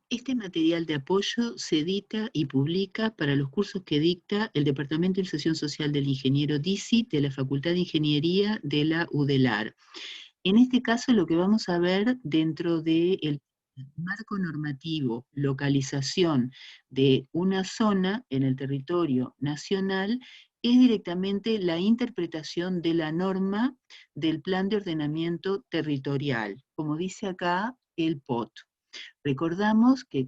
Este material de apoyo se edita y publica para los cursos que dicta el Departamento de Inserción Social del Ingeniero DICI de la Facultad de Ingeniería de la UDELAR. En este caso, lo que vamos a ver dentro del marco normativo, localización de una zona en el territorio nacional, es directamente la interpretación de la norma del Plan de Ordenamiento Territorial, como dice acá el POT. Recordamos que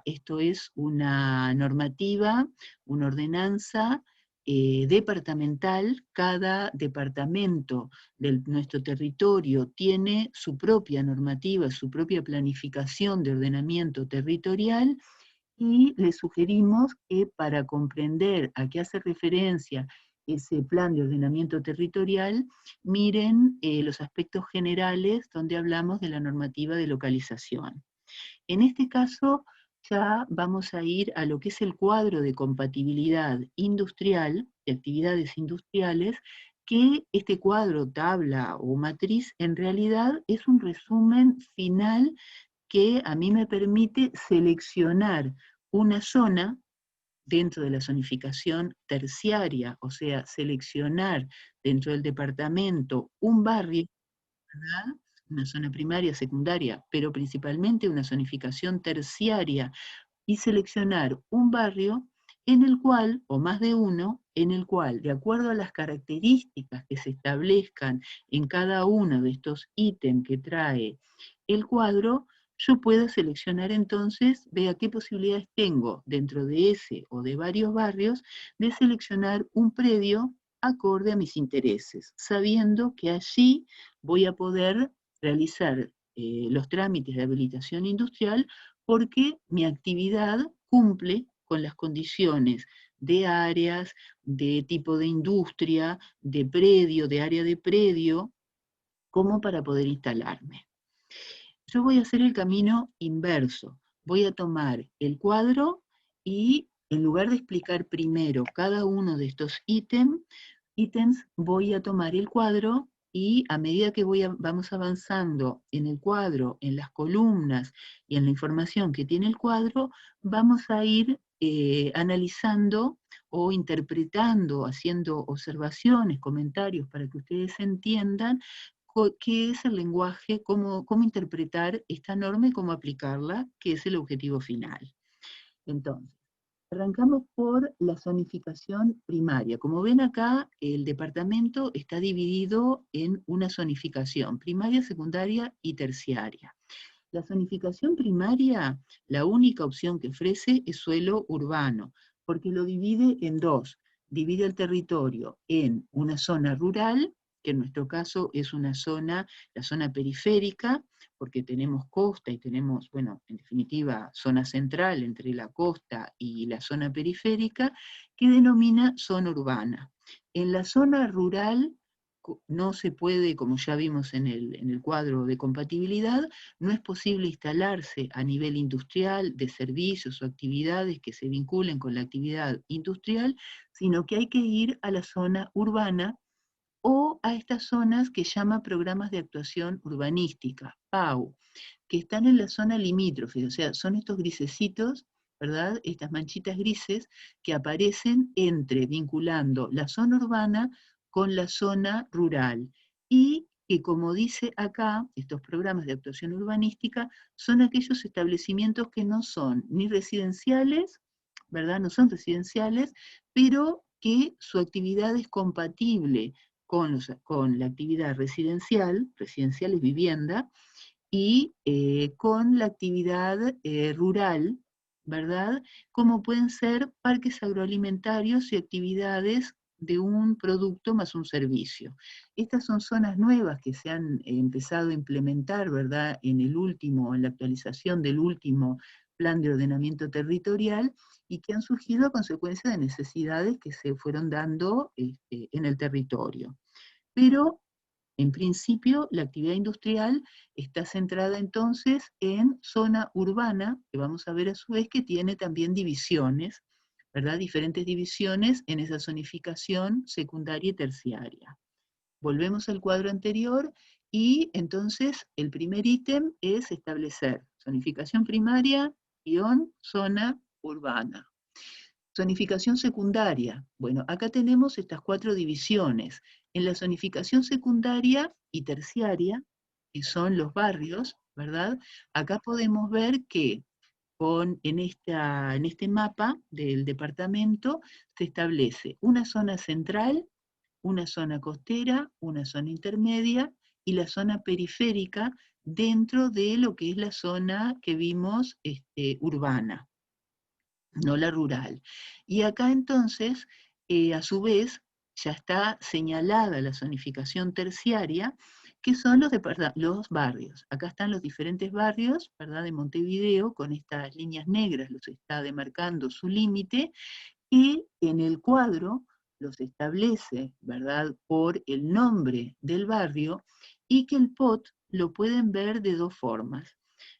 esto es una normativa, una ordenanza departamental. Cada departamento de nuestro territorio tiene su propia normativa, su propia planificación de ordenamiento territorial, y les sugerimos que para comprender a qué hace referencia ese plan de ordenamiento territorial, miren los aspectos generales donde hablamos de la normativa de localización. En este caso, ya vamos a ir a lo que es el cuadro de compatibilidad industrial, de actividades industriales, que este cuadro, tabla o matriz, en realidad es un resumen final que a mí me permite seleccionar una zona dentro de la zonificación terciaria, o sea, seleccionar dentro del departamento un barrio, ¿verdad? Una zona primaria, secundaria, pero principalmente una zonificación terciaria, y seleccionar un barrio en el cual, o más de uno, en el cual, de acuerdo a las características que se establezcan en cada uno de estos ítems que trae el cuadro, yo puedo seleccionar entonces, vea qué posibilidades tengo dentro de ese o de varios barrios de seleccionar un predio acorde a mis intereses, sabiendo que allí voy a poder realizar los trámites de habilitación industrial, porque mi actividad cumple con las condiciones de áreas, de tipo de industria, de predio, de área de predio, como para poder instalarme. Yo voy a hacer el camino inverso. Voy a tomar el cuadro y, en lugar de explicar primero cada uno de estos ítems, voy a tomar el cuadro, y a medida que vamos avanzando en el cuadro, en las columnas y en la información que tiene el cuadro, vamos a ir analizando o interpretando, haciendo observaciones, comentarios para que ustedes entiendan qué es el lenguaje, cómo interpretar esta norma y cómo aplicarla, que es el objetivo final. Entonces, arrancamos por la zonificación primaria. Como ven acá, el departamento está dividido en una zonificación primaria, secundaria y terciaria. La zonificación primaria, la única opción que ofrece es suelo urbano, porque lo divide en dos. Divide el territorio en una zona rural, que en nuestro caso es la zona periférica, porque tenemos costa y tenemos, bueno, en definitiva, zona central entre la costa y la zona periférica, que denomina zona urbana. En la zona rural no se puede, como ya vimos en el cuadro de compatibilidad, no es posible instalarse a nivel industrial de servicios o actividades que se vinculen con la actividad industrial, sino que hay que ir a la zona urbana o a estas zonas que llama programas de actuación urbanística, PAU, que están en la zona limítrofe, o sea, son estos grisecitos, ¿verdad? Estas manchitas grises que aparecen vinculando la zona urbana con la zona rural, y que, como dice acá, estos programas de actuación urbanística son aquellos establecimientos que no son ni residenciales, ¿verdad? No son residenciales, pero que su actividad es compatible con la actividad residencial es vivienda, y con la actividad rural, ¿verdad? Como pueden ser parques agroalimentarios y actividades de un producto más un servicio. Estas son zonas nuevas que se han empezado a implementar, ¿verdad? En la actualización del último plan de ordenamiento territorial, y que han surgido a consecuencia de necesidades que se fueron dando en el territorio. Pero en principio, la actividad industrial está centrada entonces en zona urbana, que vamos a ver a su vez que tiene también divisiones, ¿verdad? Diferentes divisiones en esa zonificación secundaria y terciaria. Volvemos al cuadro anterior, y entonces el primer ítem es establecer zonificación primaria, zona urbana. Zonificación secundaria. Bueno, acá tenemos estas 4 divisiones. En la zonificación secundaria y terciaria, que son los barrios, ¿verdad? Acá podemos ver que en este mapa del departamento se establece una zona central, una zona costera, una zona intermedia y la zona periférica dentro de lo que es la zona que vimos urbana, no la rural. Y acá entonces, a su vez, ya está señalada la zonificación terciaria, que son los barrios. Acá están los diferentes barrios, ¿verdad?, de Montevideo, con estas líneas negras los está demarcando su límite, y en el cuadro los establece, ¿verdad?, por el nombre del barrio, y que el POT lo pueden ver de 2 formas.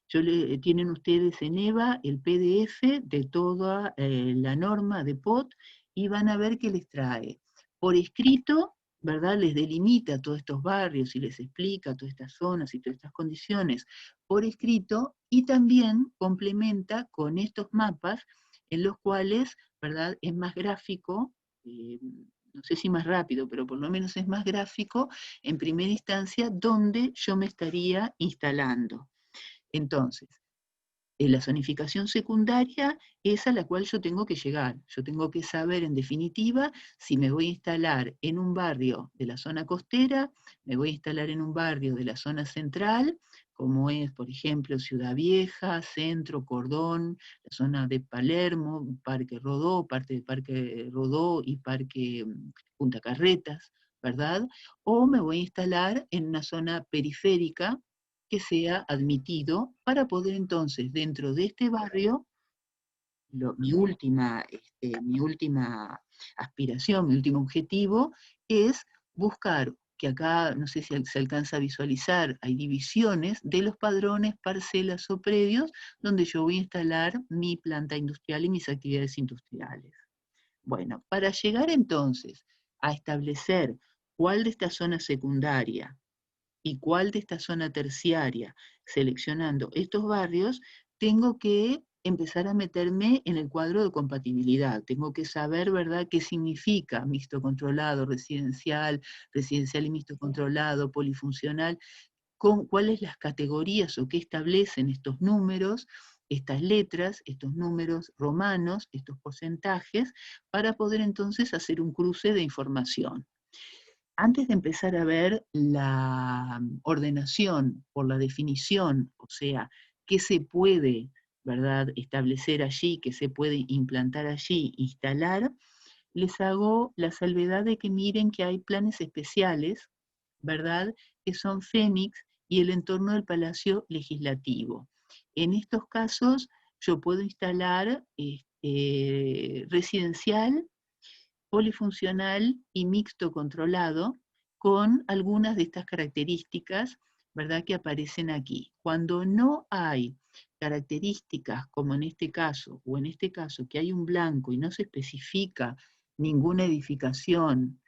Tienen ustedes en EVA el PDF de toda la norma de POT y van a ver que les trae por escrito, ¿verdad? Les delimita todos estos barrios y les explica todas estas zonas y todas estas condiciones por escrito, y también complementa con estos mapas en los cuales, ¿verdad?, es más gráfico, no sé si más rápido, pero por lo menos es más gráfico en primera instancia dónde yo me estaría instalando. Entonces, la zonificación secundaria es a la cual yo tengo que llegar. Yo tengo que saber, en definitiva, si me voy a instalar en un barrio de la zona costera, me voy a instalar en un barrio de la zona central, como es, por ejemplo, Ciudad Vieja, Centro, Cordón, la zona de Palermo, Parque Rodó, parte de Parque Rodó y Parque Punta Carretas, ¿verdad? O me voy a instalar en una zona periférica, que sea admitido para poder entonces, dentro de este barrio, mi última aspiración, mi último objetivo es buscar, que acá no sé si se alcanza a visualizar, hay divisiones de los padrones, parcelas o predios donde yo voy a instalar mi planta industrial y mis actividades industriales. Bueno, para llegar entonces a establecer cuál de esta zona secundaria y cuál de esta zona terciaria, seleccionando estos barrios, tengo que empezar a meterme en el cuadro de compatibilidad. Tengo que saber, ¿verdad?, qué significa mixto controlado, residencial, residencial y mixto controlado, polifuncional, cuáles las categorías o qué establecen estos números, estas letras, estos números romanos, estos porcentajes, para poder entonces hacer un cruce de información. Antes de empezar a ver la ordenación por la definición, o sea, qué se puede, ¿verdad?, establecer allí, qué se puede implantar allí, instalar, les hago la salvedad de que miren que hay planes especiales, ¿verdad?, que son FEMIX y el entorno del Palacio Legislativo. En estos casos yo puedo instalar residencial, polifuncional y mixto controlado, con algunas de estas características, ¿verdad?, que aparecen aquí. Cuando no hay características, como en este caso, o en este caso que hay un blanco y no se especifica ninguna edificación,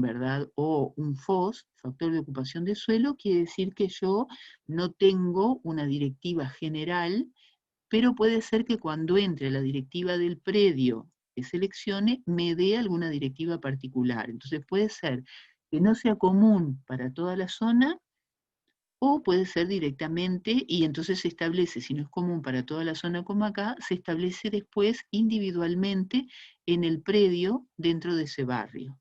¿verdad?, o un FOS, factor de ocupación de suelo, quiere decir que yo no tengo una directiva general, pero puede ser que cuando entre la directiva del predio que seleccione, me dé alguna directiva particular. Entonces puede ser que no sea común para toda la zona, o puede ser directamente, y entonces se establece, si no es común para toda la zona como acá, se establece después individualmente en el predio dentro de ese barrio.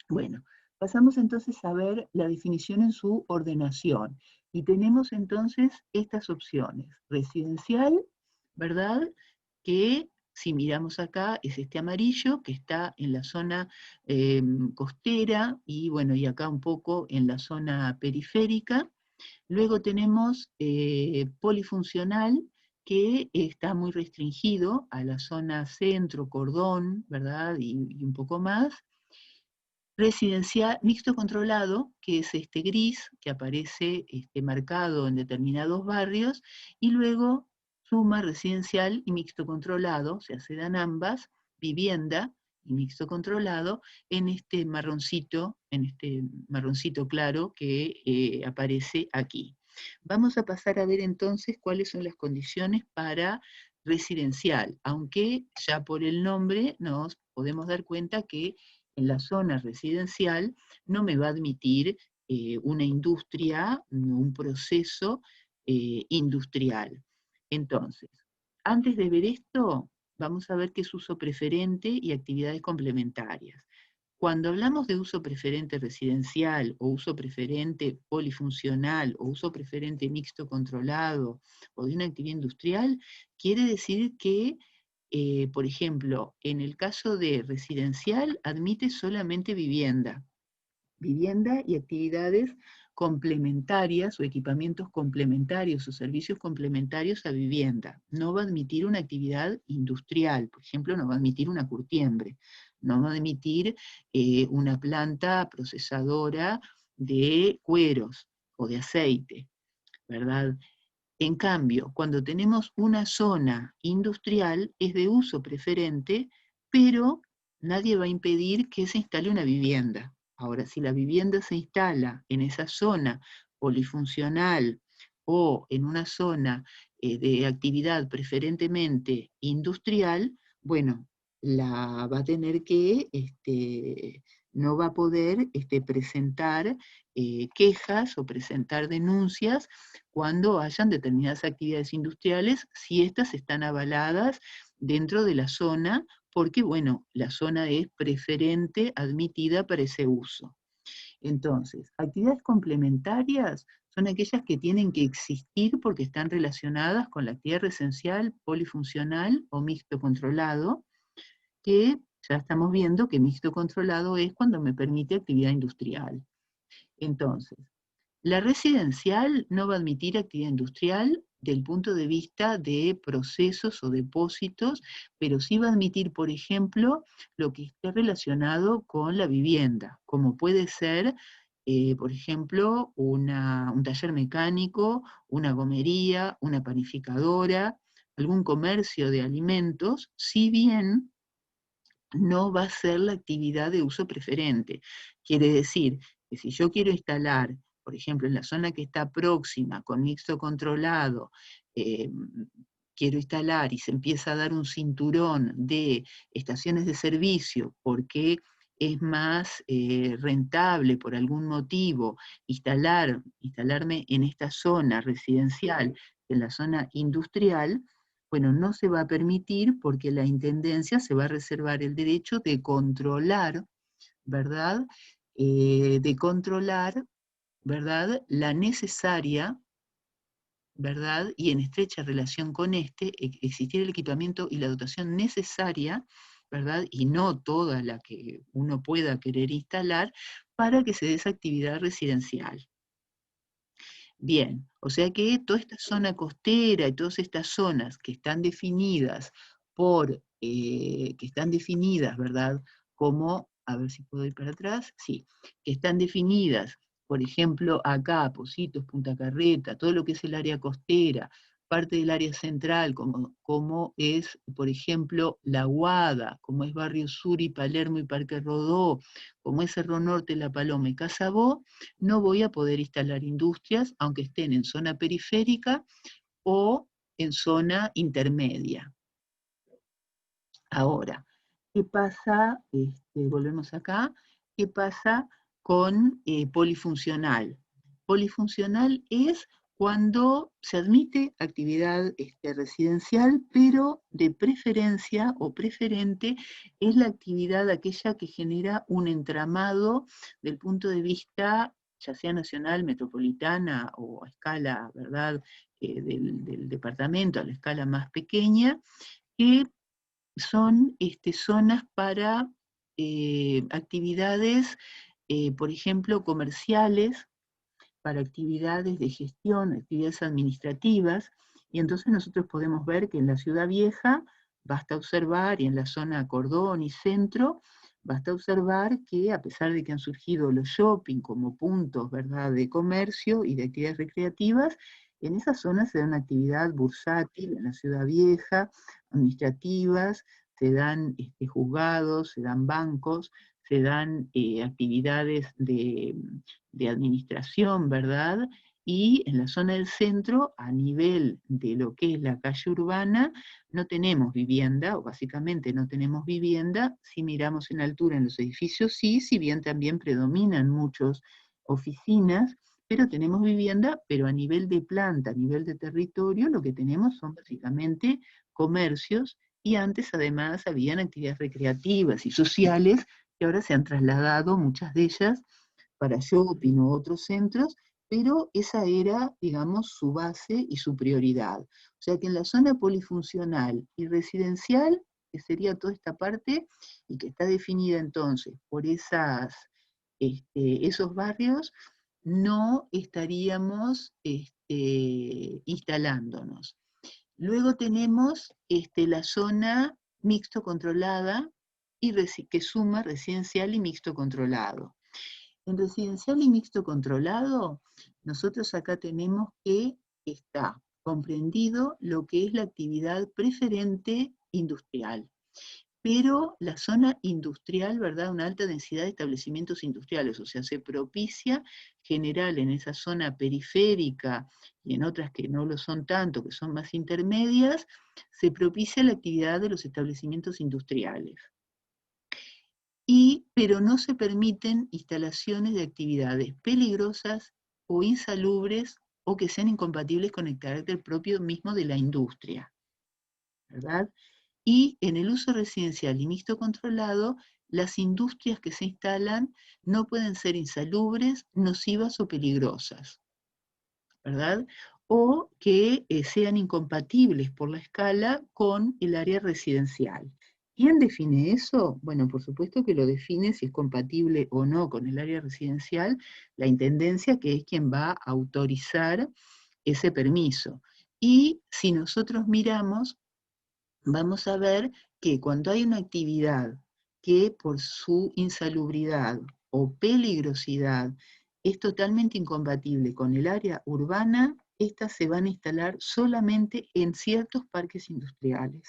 Bueno, pasamos entonces a ver la definición en su ordenación. Y tenemos entonces estas opciones. Residencial, ¿verdad?, que si miramos acá es este amarillo que está en la zona costera y bueno, y acá un poco en la zona periférica. Luego tenemos polifuncional, que está muy restringido a la zona centro, cordón, ¿verdad?, y un poco más. Residencial mixto controlado, que es este gris que aparece marcado en determinados barrios, y luego suma residencial y mixto controlado, o sea, se dan ambas, vivienda y mixto controlado, en este marroncito claro que aparece aquí. Vamos a pasar a ver entonces cuáles son las condiciones para residencial, aunque ya por el nombre nos podemos dar cuenta que en la zona residencial no me va a admitir una industria, un proceso industrial. Entonces, antes de ver esto, vamos a ver qué es uso preferente y actividades complementarias. Cuando hablamos de uso preferente residencial o uso preferente polifuncional o uso preferente mixto controlado o de una actividad industrial, quiere decir que, por ejemplo, en el caso de residencial admite solamente vivienda y actividades complementarias o equipamientos complementarios o servicios complementarios a vivienda. No va a admitir una actividad industrial, por ejemplo, no va a admitir una curtiembre, no va a admitir una planta procesadora de cueros o de aceite, ¿verdad? En cambio, cuando tenemos una zona industrial es de uso preferente, pero nadie va a impedir que se instale una vivienda. Ahora, si la vivienda se instala en esa zona polifuncional o en una zona de actividad preferentemente industrial, bueno, la va a tener que, no va a poder presentar quejas o presentar denuncias cuando hayan determinadas actividades industriales, si éstas están avaladas dentro de la zona, porque, bueno, la zona es preferente, admitida para ese uso. Entonces, actividades complementarias son aquellas que tienen que existir porque están relacionadas con la actividad residencial, polifuncional o mixto controlado, que ya estamos viendo que mixto controlado es cuando me permite actividad industrial. Entonces, la residencial no va a admitir actividad industrial del punto de vista de procesos o depósitos, pero sí va a admitir, por ejemplo, lo que esté relacionado con la vivienda, como puede ser, por ejemplo, un taller mecánico, una gomería, una panificadora, algún comercio de alimentos, si bien no va a ser la actividad de uso preferente. Quiere decir que si yo quiero instalar, por ejemplo, en la zona que está próxima, con mixto controlado, eh, quiero instalar y se empieza a dar un cinturón de estaciones de servicio porque es más rentable por algún motivo instalarme en esta zona residencial, en la zona industrial, bueno, no se va a permitir porque la Intendencia se va a reservar el derecho de controlar, ¿verdad? De controlar, ¿verdad? La necesaria, ¿verdad? Y en estrecha relación con existir el equipamiento y la dotación necesaria, ¿verdad? Y no toda la que uno pueda querer instalar para que se dé esa actividad residencial. Bien, o sea que toda esta zona costera y todas estas zonas que están definidas ¿verdad? Como, a ver si puedo ir para atrás, sí, que están definidas, por ejemplo, acá, Positos, Punta Carreta, todo lo que es el área costera, parte del área central, como es, por ejemplo, La Guada, como es Barrio Sur y Palermo y Parque Rodó, como es Cerro Norte, La Paloma y Casabó, no voy a poder instalar industrias, aunque estén en zona periférica o en zona intermedia. Ahora, ¿qué pasa? Volvemos acá. ¿Qué pasa con polifuncional? Polifuncional es cuando se admite actividad residencial, pero de preferencia o preferente es la actividad aquella que genera un entramado del punto de vista, ya sea nacional, metropolitana o a escala, ¿verdad?, del departamento, a la escala más pequeña, que son zonas para actividades, por ejemplo, comerciales, para actividades de gestión, actividades administrativas, y entonces nosotros podemos ver que en la ciudad vieja basta observar, y en la zona cordón y centro, basta observar que a pesar de que han surgido los shopping como puntos, ¿verdad?, de comercio y de actividades recreativas, en esa zona se da una actividad bursátil en la ciudad vieja, administrativas, se dan juzgados, se dan bancos, se dan actividades de administración, ¿verdad? Y en la zona del centro, a nivel de lo que es la calle urbana, no tenemos vivienda, o básicamente no tenemos vivienda. Si miramos en altura en los edificios sí, si bien también predominan muchas oficinas, pero tenemos vivienda, pero a nivel de planta, a nivel de territorio, lo que tenemos son básicamente comercios, y antes además habían actividades recreativas y sociales que ahora se han trasladado, muchas de ellas, para shopping u otros centros, pero esa era, digamos, su base y su prioridad. O sea que en la zona polifuncional y residencial, que sería toda esta parte, y que está definida entonces por esos barrios, no estaríamos instalándonos. Luego tenemos la zona mixto controlada, que suma residencial y mixto controlado. En residencial y mixto controlado, nosotros acá tenemos que está comprendido lo que es la actividad preferente industrial. Pero la zona industrial, ¿verdad? Una alta densidad de establecimientos industriales, o sea, se propicia general en esa zona periférica y en otras que no lo son tanto, que son más intermedias, se propicia la actividad de los establecimientos industriales. Pero no se permiten instalaciones de actividades peligrosas o insalubres o que sean incompatibles con el carácter propio mismo de la industria, ¿verdad? Y en el uso residencial y mixto controlado, las industrias que se instalan no pueden ser insalubres, nocivas o peligrosas, ¿verdad? O que sean incompatibles por la escala con el área residencial. ¿Quién define eso? Bueno, por supuesto que lo define si es compatible o no con el área residencial la intendencia, que es quien va a autorizar ese permiso. Y si nosotros miramos, vamos a ver que cuando hay una actividad que por su insalubridad o peligrosidad es totalmente incompatible con el área urbana, estas se van a instalar solamente en ciertos parques industriales.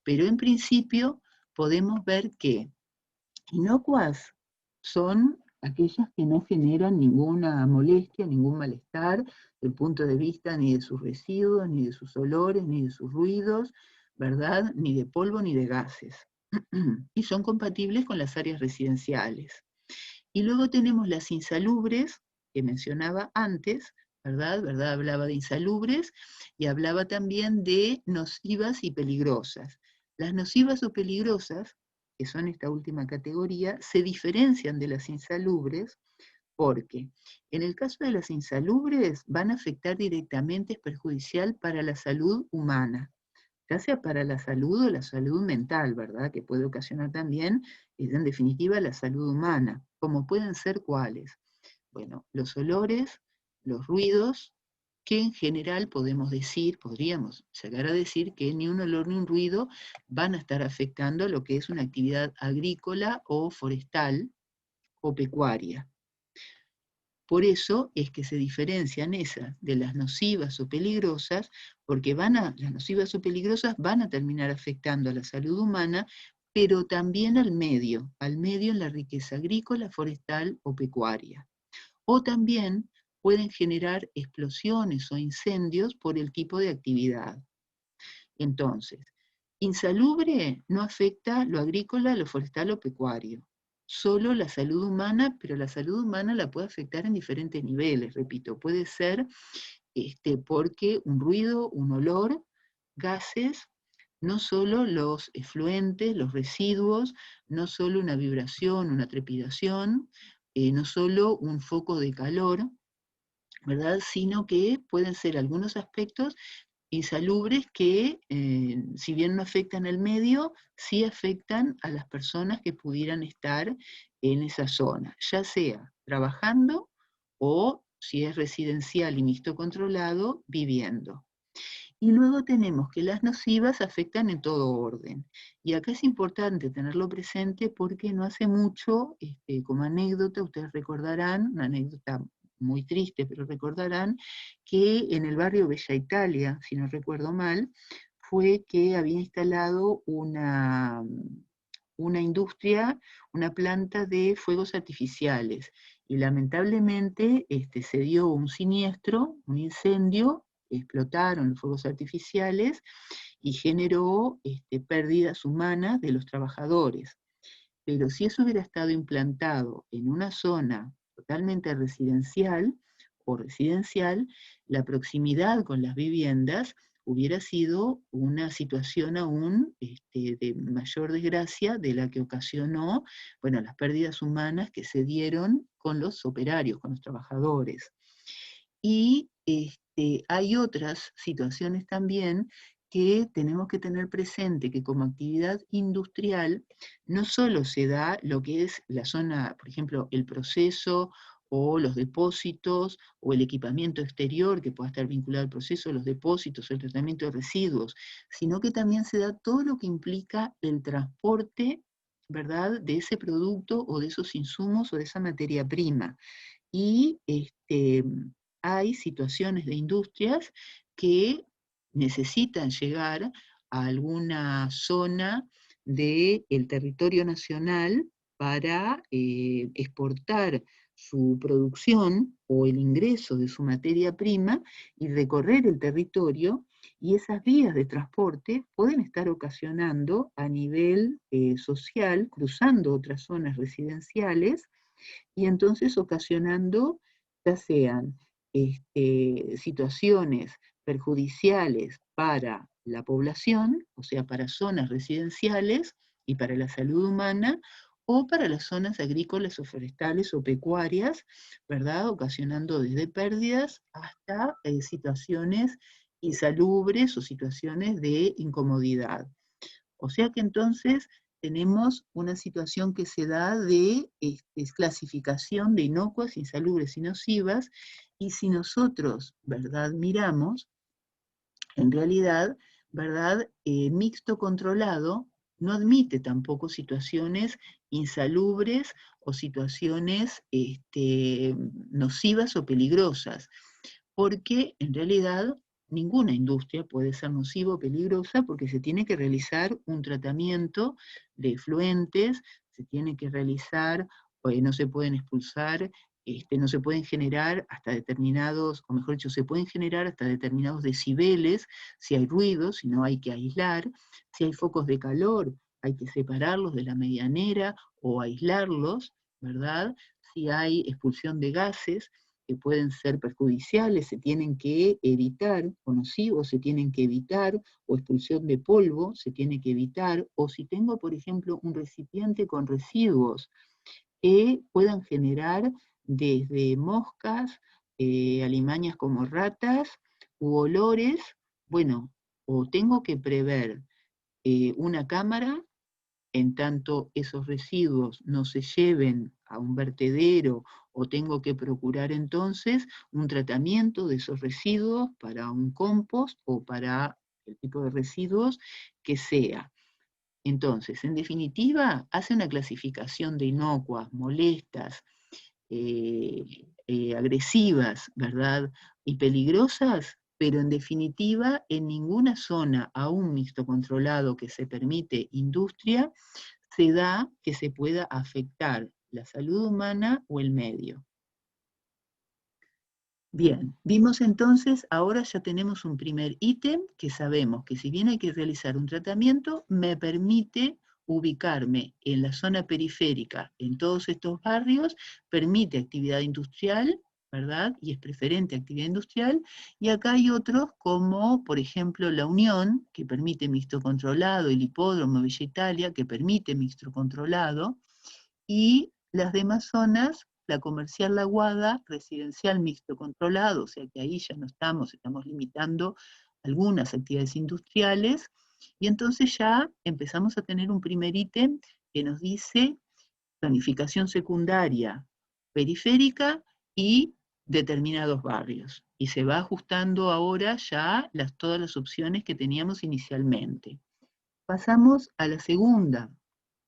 Pero en principio podemos ver que inocuas son aquellas que no generan ninguna molestia, ningún malestar, desde el punto de vista ni de sus residuos, ni de sus olores, ni de sus ruidos, ¿verdad? Ni de polvo, ni de gases. Y son compatibles con las áreas residenciales. Y luego tenemos las insalubres, que mencionaba antes, ¿verdad? Hablaba de insalubres y hablaba también de nocivas y peligrosas. Las nocivas o peligrosas, que son esta última categoría, se diferencian de las insalubres porque en el caso de las insalubres van a afectar directamente, es perjudicial para la salud humana, ya sea para la salud o la salud mental, ¿verdad? Que puede ocasionar también, en definitiva, la salud humana, como pueden ser cuáles. Bueno, los olores, los ruidos, que en general podríamos llegar a decir que ni un olor ni un ruido van a estar afectando lo que es una actividad agrícola o forestal o pecuaria. Por eso es que se diferencian esas de las nocivas o peligrosas, porque las nocivas o peligrosas van a terminar afectando a la salud humana, pero también al medio en la riqueza agrícola, forestal o pecuaria. O también pueden generar explosiones o incendios por el tipo de actividad. Entonces, insalubre no afecta lo agrícola, lo forestal o pecuario. Solo la salud humana, pero la salud humana la puede afectar en diferentes niveles, repito, puede ser porque un ruido, un olor, gases, no solo los efluentes, los residuos, no solo una vibración, una trepidación, no solo un foco de calor, ¿verdad? Sino que pueden ser algunos aspectos insalubres que, si bien no afectan al medio, sí afectan a las personas que pudieran estar en esa zona, ya sea trabajando o, si es residencial y mixto controlado, viviendo. Y luego tenemos que las nocivas afectan en todo orden. Y acá es importante tenerlo presente porque no hace mucho, como anécdota, ustedes recordarán, una anécdota muy triste, pero recordarán que en el barrio Bella Italia, si no recuerdo mal, fue que había instalado una industria, una planta de fuegos artificiales. y lamentablemente se dio un siniestro, un incendio, explotaron los fuegos artificiales y generó pérdidas humanas de los trabajadores. Pero si eso hubiera estado implantado en una zona totalmente residencial o residencial, la proximidad con las viviendas hubiera sido una situación aún de mayor desgracia de la que ocasionó, bueno, las pérdidas humanas que se dieron con los operarios, con los trabajadores. Y hay otras situaciones también que tenemos que tener presente, que como actividad industrial no solo se da lo que es la zona, por ejemplo, el proceso o los depósitos o el equipamiento exterior que pueda estar vinculado al proceso, los depósitos o el tratamiento de residuos, sino que también se da todo lo que implica el transporte, ¿verdad?, de ese producto o de esos insumos o de esa materia prima. Y hay situaciones de industrias que necesitan llegar a alguna zona del territorio nacional para exportar su producción o el ingreso de su materia prima y recorrer el territorio, y esas vías de transporte pueden estar ocasionando a nivel social, cruzando otras zonas residenciales, y entonces ocasionando ya sean situaciones perjudiciales para la población, o sea, para zonas residenciales y para la salud humana, o para las zonas agrícolas o forestales o pecuarias, ¿verdad? Ocasionando desde pérdidas hasta situaciones insalubres o situaciones de incomodidad. O sea que entonces tenemos una situación que se da de clasificación de inocuas, insalubres y nocivas, y si nosotros, ¿verdad?, miramos, en realidad, ¿verdad?, mixto controlado no admite tampoco situaciones insalubres o situaciones nocivas o peligrosas, porque en realidad ninguna industria puede ser nociva o peligrosa porque se tiene que realizar un tratamiento de efluentes, se tiene que realizar, no se pueden expulsar, no se pueden generar hasta determinados, o mejor dicho, se pueden generar hasta determinados decibeles si hay ruido, si no hay que aislar, si hay focos de calor hay que separarlos de la medianera o aislarlos, ¿verdad? Si hay expulsión de gases, que pueden ser perjudiciales, se tienen que evitar, o nocivos se tienen que evitar, o expulsión de polvo se tiene que evitar, o si tengo, por ejemplo, un recipiente con residuos que puedan generar desde moscas, alimañas como ratas, u olores, bueno, o tengo que prever una cámara en tanto esos residuos no se lleven a un vertedero, o tengo que procurar entonces un tratamiento de esos residuos para un compost o para el tipo de residuos que sea. Entonces, en definitiva, hace una clasificación de inocuas, molestas, agresivas, ¿verdad?, y peligrosas, pero en definitiva, en ninguna zona, aún mixto controlado que se permite industria, se da que se pueda afectar la salud humana o el medio. Bien, vimos entonces, ahora ya tenemos un primer ítem que sabemos que si bien hay que realizar un tratamiento, me permite ubicarme en la zona periférica, en todos estos barrios, permite actividad industrial, ¿verdad? Y es preferente actividad industrial, y acá hay otros como, por ejemplo, La Unión, que permite mixto controlado, el Hipódromo Villa Italia, que permite mixto controlado, y las demás zonas, la Comercial La Aguada, residencial mixto controlado, o sea que ahí ya no estamos limitando algunas actividades industriales, y entonces ya empezamos a tener un primer ítem que nos dice planificación secundaria periférica y determinados barrios. Y se va ajustando ahora ya todas las opciones que teníamos inicialmente. Pasamos a la segunda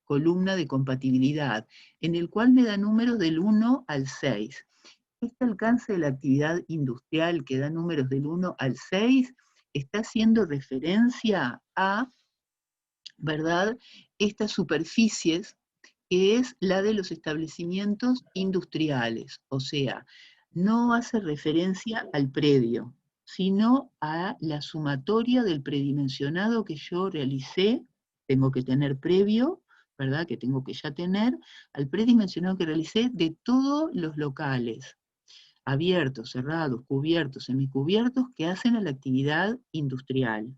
columna de compatibilidad, en el cual me da números del 1 al 6. Este alcance de la actividad industrial que da números del 1 al 6 está haciendo referencia a, ¿verdad?, estas superficies que es la de los establecimientos industriales, o sea, no hace referencia al predio, sino a la sumatoria del predimensionado que yo realicé, tengo que tener previo, ¿verdad? Que tengo que ya tener, al predimensionado que realicé de todos los locales, abiertos, cerrados, cubiertos, semicubiertos, que hacen a la actividad industrial.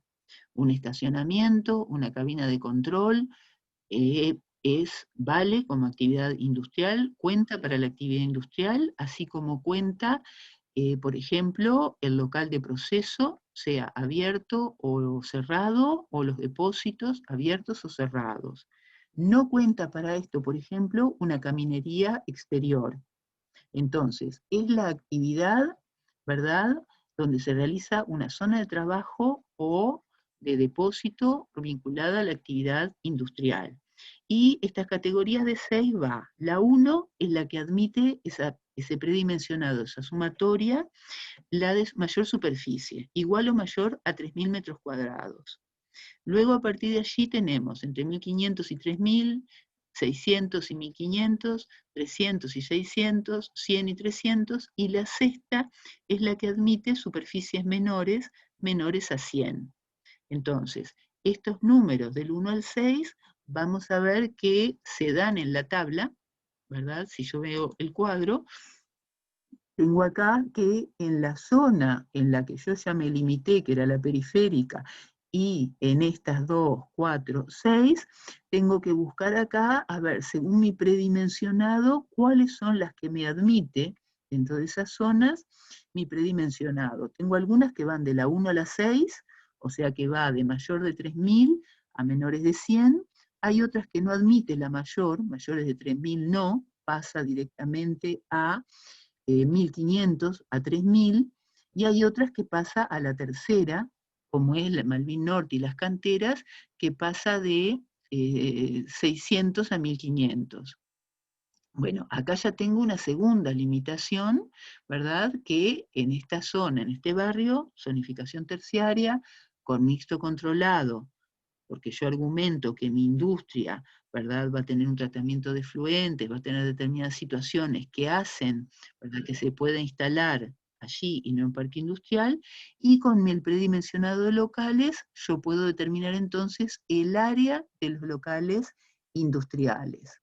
Un estacionamiento, una cabina de control, vale como actividad industrial, cuenta para la actividad industrial, así como cuenta, por ejemplo, el local de proceso, sea abierto o cerrado, o los depósitos abiertos o cerrados. No cuenta para esto, por ejemplo, una caminería exterior. Entonces, es la actividad, ¿verdad?, donde se realiza una zona de trabajo o de depósito vinculada a la actividad industrial. Y estas categorías de 6 va. La 1 es la que admite ese predimensionado, esa sumatoria, la de mayor superficie, igual o mayor a 3.000 metros cuadrados. Luego a partir de allí tenemos entre 1.500 y 3.000, 600 y 1.500, 300 y 600, 100 y 300, y la sexta es la que admite superficies menores, menores a 100. Entonces, estos números del 1 al 6, vamos a ver que se dan en la tabla, ¿verdad? Si yo veo el cuadro, tengo acá que en la zona en la que yo ya me limité, que era la periférica, y en estas 2, 4, 6, tengo que buscar acá, a ver, según mi predimensionado, cuáles son las que me admite dentro de esas zonas mi predimensionado. Tengo algunas que van de la 1 a la 6, o sea que va de mayor de 3.000 a menores de 100. Hay otras que no admite la mayor, mayores de 3.000 no, pasa directamente a 1.500 a 3.000, y hay otras que pasa a la tercera, como es la Malvin Norte y las canteras, que pasa de 600 a 1.500. Bueno, acá ya tengo una segunda limitación, ¿verdad? Que en esta zona, en este barrio, zonificación terciaria, con mixto controlado, porque yo argumento que mi industria, ¿verdad?, va a tener un tratamiento de efluentes, va a tener determinadas situaciones que hacen, ¿verdad?, que se pueda instalar allí y no en parque industrial, y con el predimensionado de locales yo puedo determinar entonces el área de los locales industriales.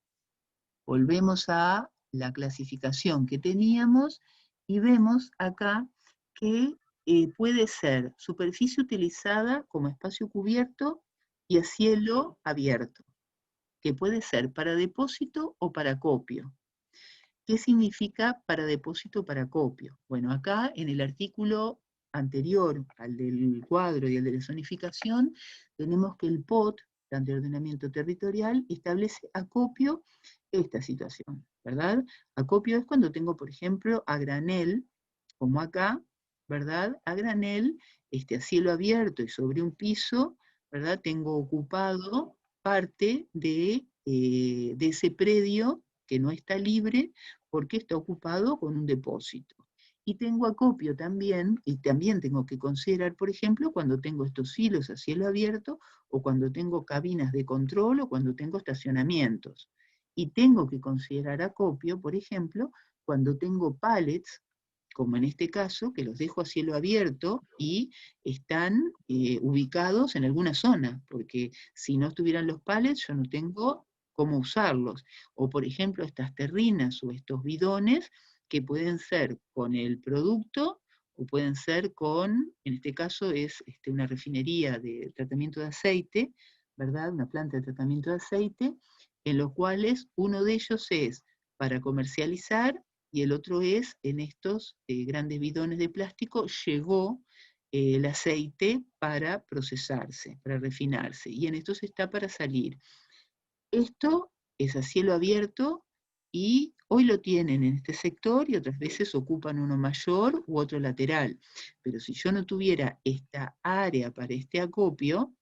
Volvemos a la clasificación que teníamos y vemos acá que puede ser superficie utilizada como espacio cubierto y a cielo abierto, que puede ser para depósito o para acopio. ¿Qué significa para depósito o para acopio? Bueno, acá en el artículo anterior al del cuadro y al de la zonificación, tenemos que el POT, Plan de Ordenamiento Territorial, establece acopio esta situación, ¿verdad? Acopio es cuando tengo, por ejemplo, a granel, como acá, ¿verdad? A granel, a cielo abierto y sobre un piso, ¿verdad? Tengo ocupado parte de ese predio que no está libre porque está ocupado con un depósito. Y tengo acopio también, y también tengo que considerar, por ejemplo, cuando tengo estos hilos a cielo abierto, o cuando tengo cabinas de control, o cuando tengo estacionamientos. Y tengo que considerar acopio, por ejemplo, cuando tengo pallets, como en este caso, que los dejo a cielo abierto y están ubicados en alguna zona, porque si no estuvieran los pallets, yo no tengo cómo usarlos. O por ejemplo, estas terrinas o estos bidones que pueden ser con el producto o pueden ser con, en este caso es una refinería de tratamiento de aceite, ¿verdad? Una planta de tratamiento de aceite, en los cuales uno de ellos es para comercializar y el otro es en estos grandes bidones de plástico llegó el aceite para procesarse, para refinarse, y en estos está para salir. Esto es a cielo abierto y hoy lo tienen en este sector y otras veces ocupan uno mayor u otro lateral. Pero si yo no tuviera esta área para este acopio,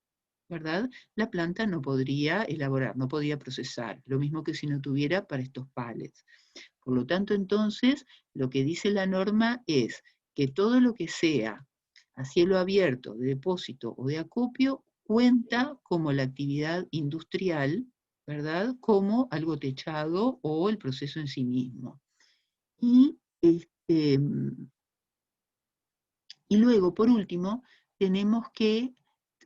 ¿verdad?, la planta no podría elaborar, no podría procesar. Lo mismo que si no tuviera para estos pallets. Por lo tanto, entonces, lo que dice la norma es que todo lo que sea a cielo abierto, de depósito o de acopio, cuenta como la actividad industrial, ¿verdad? Como algo techado o el proceso en sí mismo. Y, y luego, por último,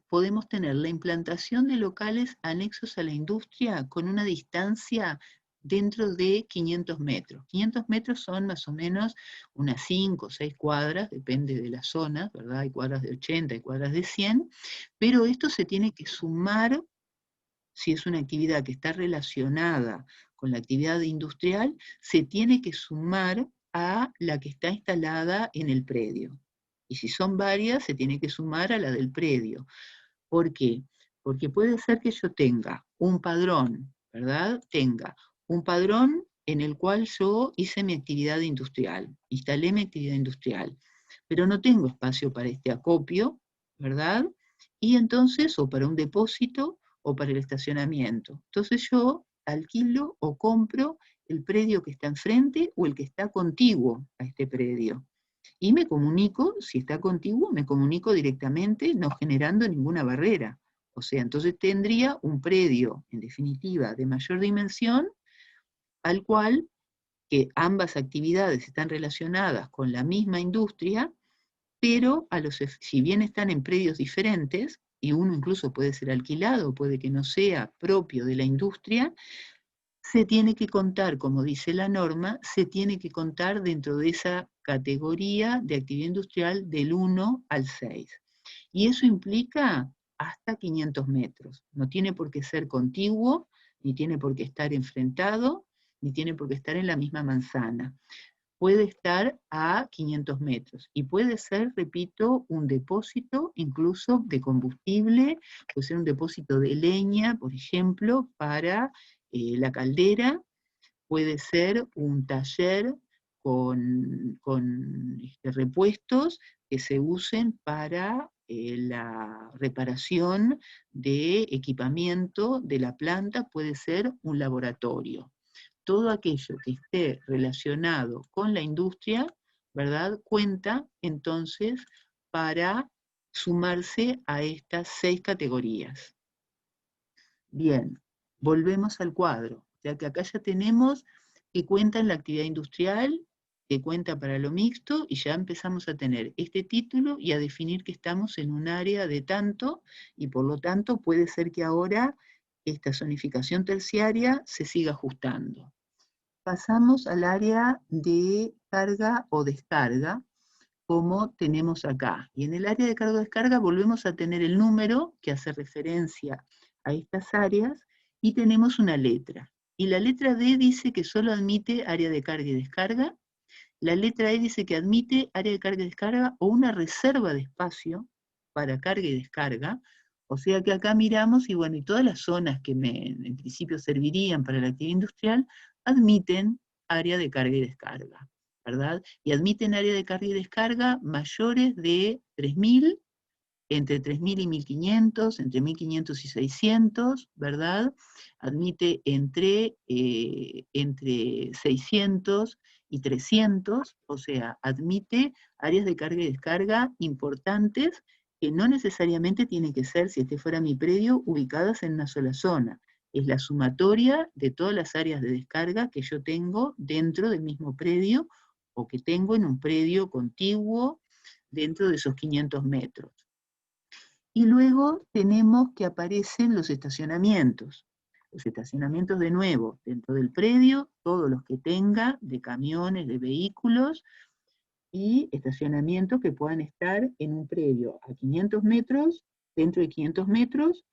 podemos tener la implantación de locales anexos a la industria con una distancia dentro de 500 metros. 500 metros son más o menos unas 5 o 6 cuadras, depende de la zona, ¿verdad? Hay cuadras de 80, hay cuadras de 100, pero esto se tiene que sumar, si es una actividad que está relacionada con la actividad industrial, se tiene que sumar a la que está instalada en el predio. Y si son varias, se tiene que sumar a la del predio. ¿Por qué? Porque puede ser que yo tenga un padrón, ¿verdad? Tenga un padrón en el cual yo hice mi actividad industrial, instalé mi actividad industrial, pero no tengo espacio para este acopio, ¿verdad? Y entonces, o para un depósito, o para el estacionamiento. Entonces yo alquilo o compro el predio que está enfrente o el que está contiguo a este predio. Y me comunico, si está contiguo, me comunico directamente, no generando ninguna barrera. O sea, entonces tendría un predio, en definitiva, de mayor dimensión, al cual que ambas actividades están relacionadas con la misma industria, pero si bien están en predios diferentes, y uno incluso puede ser alquilado, puede que no sea propio de la industria, se tiene que contar, como dice la norma, se tiene que contar dentro de esa categoría de actividad industrial del 1 al 6. Y eso implica hasta 500 metros. No tiene por qué ser contiguo, ni tiene por qué estar enfrentado, ni tiene por qué estar en la misma manzana. Puede estar a 500 metros y puede ser, repito, un depósito incluso de combustible, puede ser un depósito de leña, por ejemplo, para la caldera, puede ser un taller con repuestos que se usen para la reparación de equipamiento de la planta, puede ser un laboratorio. Todo aquello que esté relacionado con la industria, ¿verdad? Cuenta entonces para sumarse a estas 6 categorías. Bien, volvemos al cuadro. O sea que acá ya tenemos que cuenta en la actividad industrial, que cuenta para lo mixto, y ya empezamos a tener este título y a definir que estamos en un área de tanto, y por lo tanto puede ser que ahora esta zonificación terciaria se siga ajustando. Pasamos al área de carga o descarga, como tenemos acá. Y en el área de carga o descarga volvemos a tener el número que hace referencia a estas áreas y tenemos una letra. Y la letra D dice que solo admite área de carga y descarga. La letra E dice que admite área de carga y descarga o una reserva de espacio para carga y descarga. O sea que acá miramos y bueno, y todas las zonas que en principio servirían para la actividad industrial admiten área de carga y descarga, ¿verdad? Y admiten área de carga y descarga mayores de 3.000, entre 3.000 y 1.500, entre 1.500 y 600, ¿verdad? Admite entre 600 y 300, o sea, admite áreas de carga y descarga importantes que no necesariamente tienen que ser, si este fuera mi predio, ubicadas en una sola zona. Es la sumatoria de todas las áreas de descarga que yo tengo dentro del mismo predio o que tengo en un predio contiguo dentro de esos 500 metros. Y luego tenemos que aparecen los estacionamientos. Los estacionamientos de nuevo, dentro del predio, todos los que tenga, de camiones, de vehículos, y estacionamientos que puedan estar en un predio a 500 metros, dentro de 500 metros,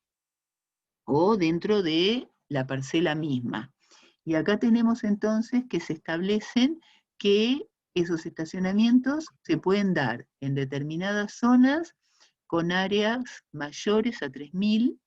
o dentro de la parcela misma. Y acá tenemos entonces que se establecen que esos estacionamientos se pueden dar en determinadas zonas con áreas mayores a 3.000,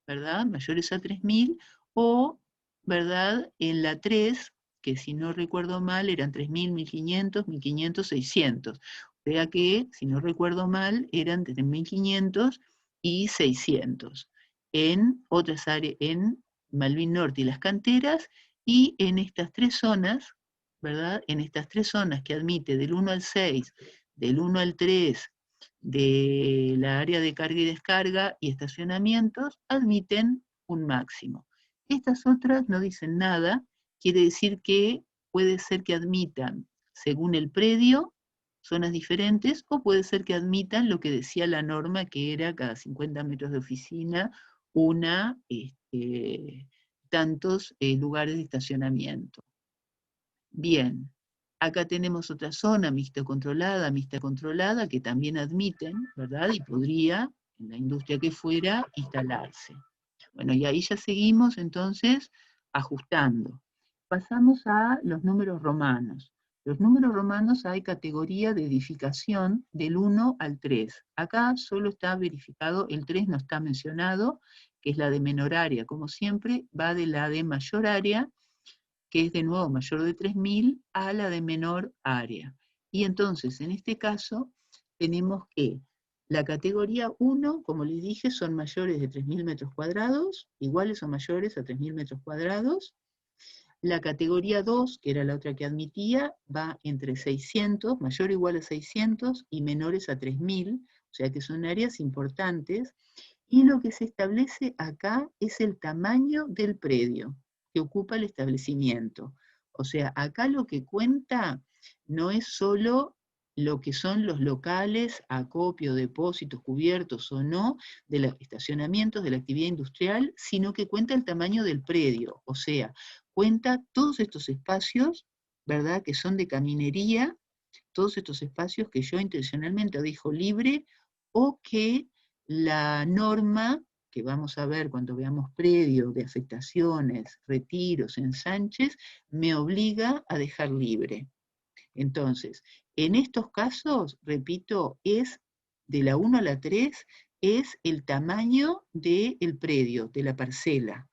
¿verdad? Mayores a 3.000, o, ¿verdad? En la 3, que si no recuerdo mal eran 3.000, 1.500, 1.500, 600. O sea que, si no recuerdo mal, eran 3.500 y 600. En otras áreas, en Malvin Norte y las canteras, y en estas 3 zonas, ¿verdad? En estas 3 zonas que admite del 1 al 6, del 1 al 3, de la área de carga y descarga y estacionamientos, admiten un máximo. Estas otras no dicen nada, quiere decir que puede ser que admitan, según el predio, zonas diferentes, o puede ser que admitan lo que decía la norma, que era cada 50 metros de oficina, tantos lugares de estacionamiento. Bien, acá tenemos otra zona, mixta controlada, que también admiten, ¿verdad? Y podría, en la industria que fuera, instalarse. Bueno, y ahí ya seguimos entonces ajustando. Pasamos a los números romanos. Los números romanos hay categoría de edificación del 1 al 3. Acá solo está verificado, el 3 no está mencionado, que es la de menor área, como siempre, va de la de mayor área, que es de nuevo mayor de 3.000, a la de menor área. Y entonces, en este caso, tenemos que la categoría 1, como les dije, son mayores de 3.000 metros cuadrados, iguales o mayores a 3.000 metros cuadrados. La categoría 2, que era la otra que admitía, va entre 600, mayor o igual a 600, y menores a 3.000, o sea que son áreas importantes. Y lo que se establece acá es el tamaño del predio que ocupa el establecimiento. O sea, acá lo que cuenta no es solo lo que son los locales, acopio, depósitos, cubiertos o no, de los estacionamientos de la actividad industrial, sino que cuenta el tamaño del predio. O sea, cuenta todos estos espacios, ¿verdad?, que son de caminería, todos estos espacios que yo intencionalmente dejo libre o que la norma, que vamos a ver cuando veamos predio de afectaciones, retiros, ensanches, me obliga a dejar libre. Entonces, en estos casos, repito, es de la 1 a la 3, es el tamaño del predio, de la parcela.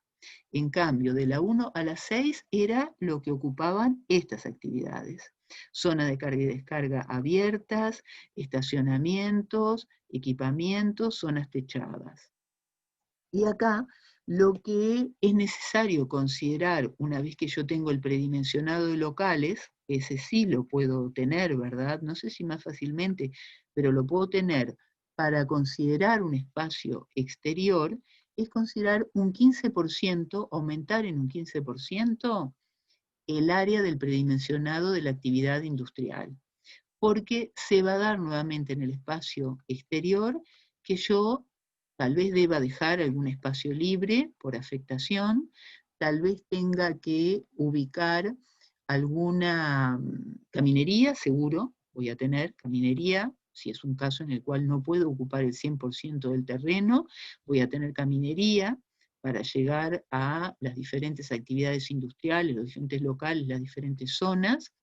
En cambio, de la 1 a la 6 era lo que ocupaban estas actividades. Zona de carga y descarga abiertas, estacionamientos, equipamientos, zonas techadas. Y acá lo que es necesario considerar una vez que yo tengo el predimensionado de locales, ese sí lo puedo tener, ¿verdad? No sé si más fácilmente, pero lo puedo tener para considerar un espacio exterior, es considerar un 15%, aumentar en un 15% el área del predimensionado de la actividad industrial, porque se va a dar nuevamente en el espacio exterior que yo tal vez deba dejar algún espacio libre por afectación, tal vez tenga que ubicar alguna caminería, seguro, voy a tener caminería, si es un caso en el cual no puedo ocupar el 100% del terreno, voy a tener caminería para llegar a las diferentes actividades industriales, los diferentes locales, las diferentes zonas.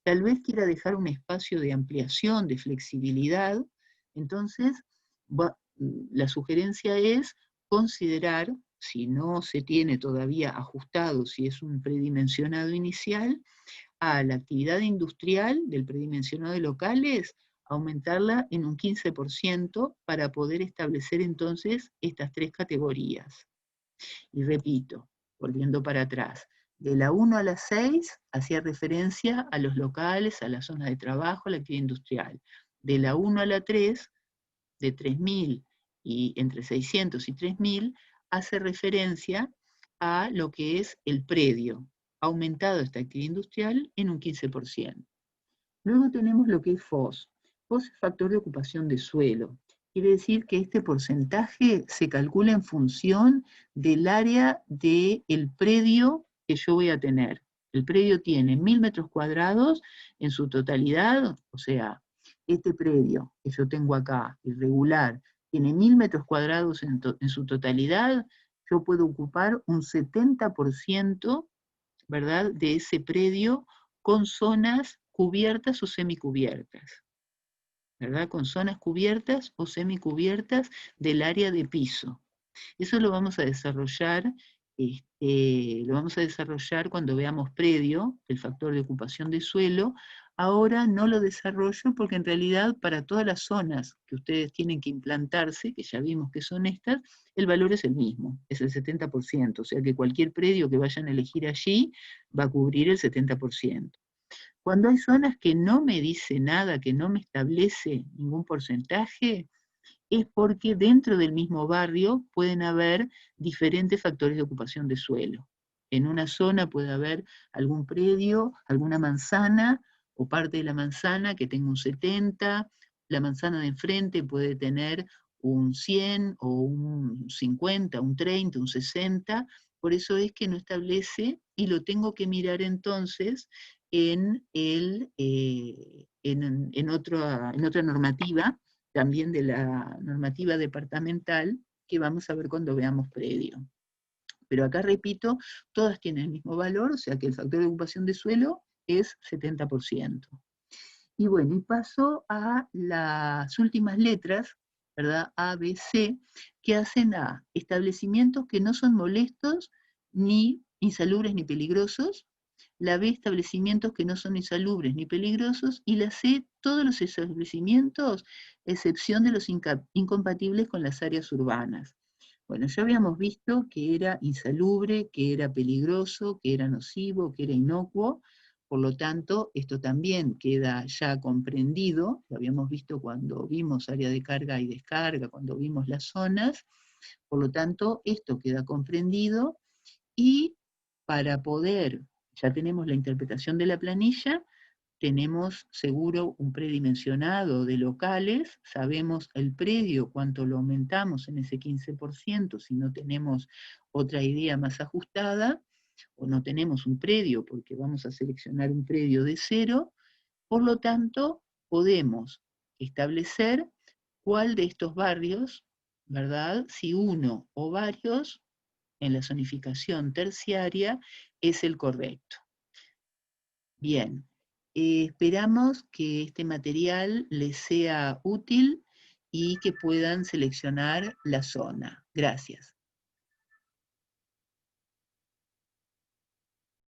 Tal vez quiera dejar un espacio de ampliación, de flexibilidad. Entonces, la sugerencia es considerar, si no se tiene todavía ajustado, si es un predimensionado inicial, a la actividad industrial del predimensionado de locales, aumentarla en un 15% para poder establecer entonces estas tres categorías. Y repito, volviendo para atrás, de la 1 a la 6 hacía referencia a los locales, a la zona de trabajo, a la actividad industrial. De la 1 a la 3, de 3.000 y entre 600 y 3.000, hace referencia a lo que es el predio, aumentado esta actividad industrial en un 15%. Luego tenemos lo que es FOS. FOS es factor de ocupación de suelo. Quiere decir que este porcentaje se calcula en función del área del predio que yo voy a tener. El predio tiene 1.000 metros cuadrados en su totalidad, o sea, este predio que yo tengo acá, irregular, tiene 1.000 metros cuadrados en su totalidad, yo puedo ocupar un 70%, ¿verdad?, de ese predio con zonas cubiertas o semicubiertas, ¿verdad? Con zonas cubiertas o semicubiertas del área de piso. Eso lo vamos a desarrollar, cuando veamos predio, el factor de ocupación de suelo. Ahora no lo desarrollo porque en realidad para todas las zonas que ustedes tienen que implantarse, que ya vimos que son estas, el valor es el mismo, es el 70%, o sea que cualquier predio que vayan a elegir allí va a cubrir el 70%. Cuando hay zonas que no me dice nada, que no me establece ningún porcentaje, es porque dentro del mismo barrio pueden haber diferentes factores de ocupación de suelo. En una zona puede haber algún predio, alguna manzana o parte de la manzana que tenga un 70, la manzana de enfrente puede tener un 100 o un 50, un 30, un 60, por eso es que no establece, y lo tengo que mirar entonces en otra normativa, también de la normativa departamental, que vamos a ver cuando veamos predio. Pero acá repito, todas tienen el mismo valor, o sea que el factor de ocupación de suelo es 70%. Y bueno, y paso a las últimas letras, ¿verdad? A, B, C, que hacen a establecimientos que no son molestos, ni insalubres, ni peligrosos. La B, establecimientos que no son insalubres ni peligrosos. Y la C, todos los establecimientos, excepción de los incompatibles con las áreas urbanas. Bueno, ya habíamos visto que era insalubre, que era peligroso, que era nocivo, que era inocuo. Por lo tanto, esto también queda ya comprendido, lo habíamos visto cuando vimos área de carga y descarga, cuando vimos las zonas, por lo tanto, esto queda comprendido, y para poder, ya tenemos la interpretación de la planilla, tenemos seguro un predimensionado de locales, sabemos el predio, cuánto lo aumentamos en ese 15%, si no tenemos otra idea más ajustada, o no tenemos un predio, porque vamos a seleccionar un predio de 0, por lo tanto, podemos establecer cuál de estos barrios, ¿verdad? Si uno o varios, en la zonificación terciaria, es el correcto. Bien, esperamos que este material les sea útil y que puedan seleccionar la zona. Gracias.